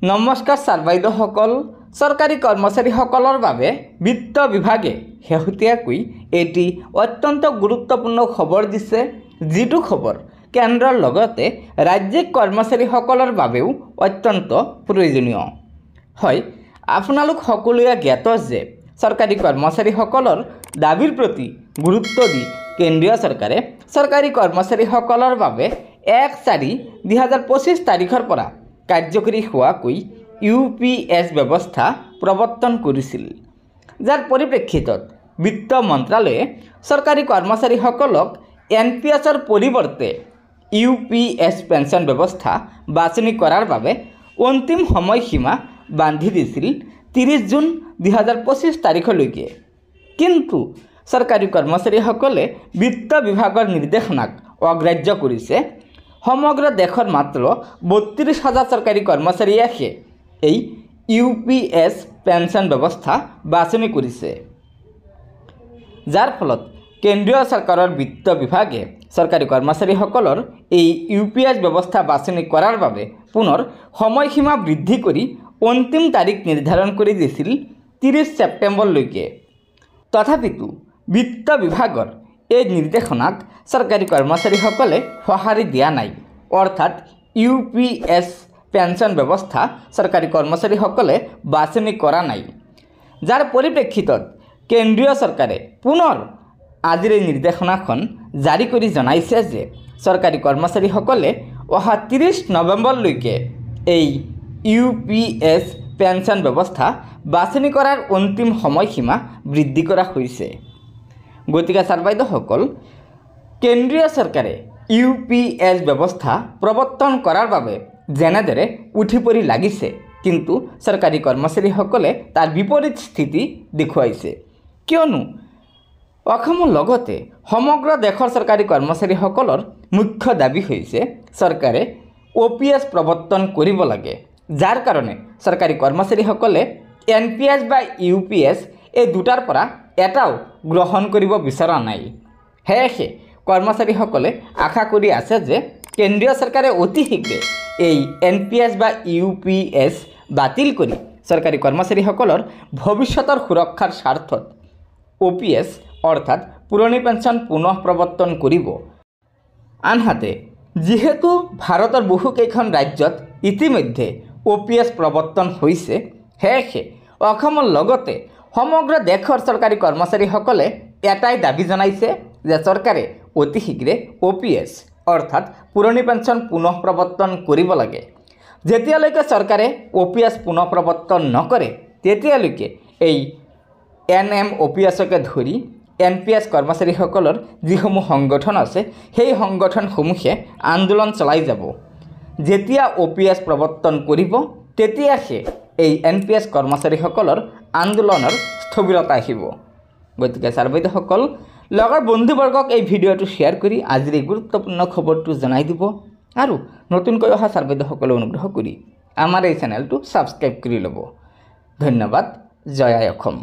নমস্কাৰ ছাৰ বাইদেউসকল। চৰকাৰী কৰ্মচাৰীসকলৰ বাবে বিত্ত বিভাগে শেহতীয়াকৈ এটি অত্যন্ত গুৰুত্বপূৰ্ণ খবৰ দিছে, যিটো খবৰ কেন্দ্ৰৰ লগতে ৰাজ্যিক কৰ্মচাৰীসকলৰ বাবেও অত্যন্ত প্ৰয়োজনীয়। হয়, আপোনালোক সকলোৱে জ্ঞাত যে চৰকাৰী কৰ্মচাৰীসকলৰ দাবীৰ প্ৰতি গুৰুত্ব দি কেন্দ্ৰীয় চৰকাৰে চৰকাৰী কৰ্মচাৰীসকলৰ বাবে 1/4/2025 তাৰিখৰ পৰা কাৰ্যকৰী হোৱাকৈ UPS ব্যৱস্থা প্ৰৱৰ্তন কৰিছিল, যাৰ পৰিপ্ৰেক্ষিতত বিত্ত মন্ত্ৰালয়ে চৰকাৰী কৰ্মচাৰীসকলক NPSৰ পৰিৱৰ্তে UPS পেঞ্চন ব্যৱস্থা বাছনি কৰাৰ বাবে অন্তিম সময়সীমা বান্ধি দিছিল 30 জুন 2025 তাৰিখলৈকে। কিন্তু চৰকাৰী কৰ্মচাৰীসকলে বিত্ত বিভাগৰ নিৰ্দেশনাক অগ্ৰাহ্য কৰিছে। সমগ্ৰ দেশৰ মাত্ৰ 32,000 চৰকাৰী কৰ্মচাৰীয়ে এই UPS পেঞ্চন ব্যৱস্থা বাছনি কৰিছে, যাৰ ফলত কেন্দ্ৰীয় চৰকাৰৰ বিত্ত বিভাগে চৰকাৰী কৰ্মচাৰীসকলৰ এই UPS ব্যৱস্থা বাছনি কৰাৰ বাবে পুনৰ সময়সীমা বৃদ্ধি কৰি অন্তিম তাৰিখ নিৰ্ধাৰণ কৰি দিছিল 30 ছেপ্টেম্বৰলৈকে। তথাপিতো বিত্ত বিভাগৰ এই নিৰ্দেশনাক চৰকাৰী কৰ্মচাৰীসকলে সঁহাৰি দিয়া নাই, অৰ্থাৎ UPS পেঞ্চন ব্যৱস্থা চৰকাৰী কৰ্মচাৰীসকলে বাছনি কৰা নাই, যাৰ পৰিপ্ৰেক্ষিতত কেন্দ্ৰীয় চৰকাৰে পুনৰ আজিৰ এই নিৰ্দেশনাখন জাৰি কৰি জনাইছে যে চৰকাৰী কৰ্মচাৰীসকলে অহা 30 নৱেম্বৰলৈকে এই UPS পেঞ্চন ব্যৱস্থা বাছনি কৰাৰ অন্তিম সময়সীমা বৃদ্ধি কৰা হৈছে। গতিকে ছাৰ বাইদেউসকল, কেন্দ্ৰীয় চৰকাৰে UPS ব্যৱস্থা প্ৰৱৰ্তন কৰাৰ বাবে যেনেদৰে উঠি পৰি লাগিছে, কিন্তু চৰকাৰী কৰ্মচাৰীসকলে তাৰ বিপৰীত স্থিতি দেখুৱাইছে। কিয়নো অসমৰ লগতে সমগ্ৰ দেশৰ চৰকাৰী কৰ্মচাৰীসকলৰ মুখ্য দাবী হৈছে চৰকাৰে OPS প্ৰৱৰ্তন কৰিব লাগে, যাৰ কাৰণে চৰকাৰী কৰ্মচাৰীসকলে NPS বা UPS এই দুটাৰ পৰা এটাও গ্ৰহণ কৰিব বিচৰা নাই। সেয়েহে কৰ্মচাৰীসকলে আশা কৰি আছে যে কেন্দ্ৰীয় চৰকাৰে অতি শীঘ্ৰে এই NPS বা UPS বাতিল কৰি চৰকাৰী কৰ্মচাৰীসকলৰ ভৱিষ্যতৰ সুৰক্ষাৰ স্বাৰ্থত OPS অৰ্থাৎ পুৰণি পেঞ্চন পুনৰ প্ৰৱৰ্তন কৰিব। আনহাতে যিহেতু ভাৰতৰ বহুকেইখন ৰাজ্যত ইতিমধ্যে OPS প্ৰৱৰ্তন হৈছে, সেয়েহে অসমৰ লগতে সমগ্ৰ দেশৰ চৰকাৰী কৰ্মচাৰীসকলে এটাই দাবী জনাইছে যে চৰকাৰে অতি শীঘ্ৰে OPS অৰ্থাৎ পুৰণি পেঞ্চন পুনৰ প্ৰৱৰ্তন কৰিব লাগে। যেতিয়ালৈকে চৰকাৰে OPS পুনৰ প্ৰৱৰ্তন নকৰে, তেতিয়ালৈকে এই NMOPSকে ধৰি NPS কৰ্মচাৰীসকলৰ যিসমূহ সংগঠন আছে, সেই সংগঠনসমূহে আন্দোলন চলাই যাব। যেতিয়া OPS প্ৰৱৰ্তন কৰিব, তেতিয়াহে এই NPS কৰ্মচাৰীসকলৰ আন্দোলনৰ স্থবিৰতা আহিব। গতিকে ছাৰ বাইদেউসকল, লগৰ বন্ধুবৰ্গক এই ভিডিঅ'টো শ্বেয়াৰ কৰি আজিৰ এই গুৰুত্বপূৰ্ণ খবৰটো জনাই দিব আৰু নতুনকৈ অহা ছাৰ বাইদেউসকলে অনুগ্ৰহ কৰি আমাৰ এই চেনেলটো ছাবস্ক্ৰাইব কৰি ল'ব। ধন্যবাদ। জয় আই অসম।